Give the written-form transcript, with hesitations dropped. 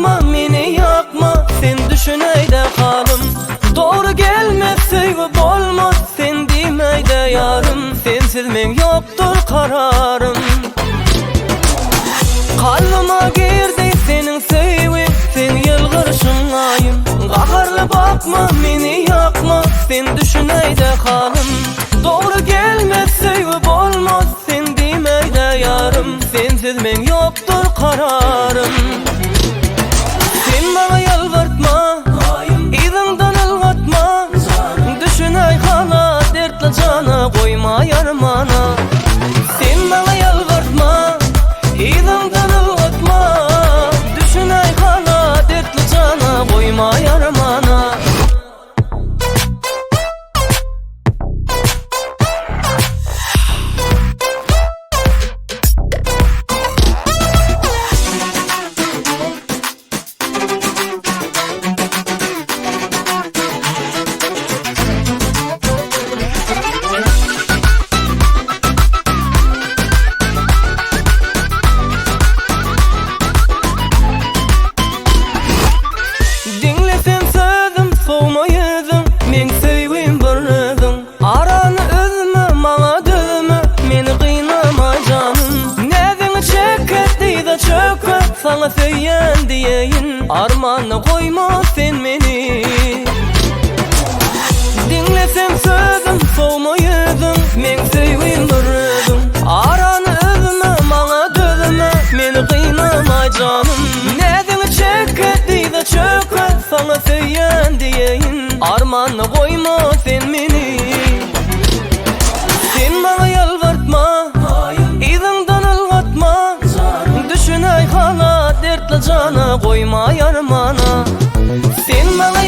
bakma, meni yakma, sen düşüneyde halım. Doğru gelmez sevgi bolmaz, sen demeyde yarım. Sensiz men yoktur kararım. Kalbıma girdi senin sevgin, sen yılgırışın ayım. Qaharlı bakma, meni yakma, sen düşüneyde halım. Doğru gelmez sevgi bolmaz, sen demeyde yarım. Sensiz men yoktur kararım. Sen bana yalvartma, izimden ılgatma, düşüney hala dertli cana, koyma yarmana. Sen bana yalvartma, izimden ılgatma, düşüney hala dertli cana, koyma yarmana. Dinlesem sözüm, soğuma yüzüm, men sevgim birnizim. Aranı üzme, mana düzme, meni kıynama canım. Nezini çeketdi de çöket, sana söyyen diyeyin. Armanı koyma sen meni. Dinlesem sözüm, soğuma yüzüm, men sevgim birnizim. Aranı üzme, mana düzme, meni kıynama canım. Nezini çeketdi de çöket, sana söyyen diyeyin. Armanı koyma sen meni. Sen bana yalvartma, izimden ılgatma, düşüney hala dertli cana, koyma yarmana. Sen bana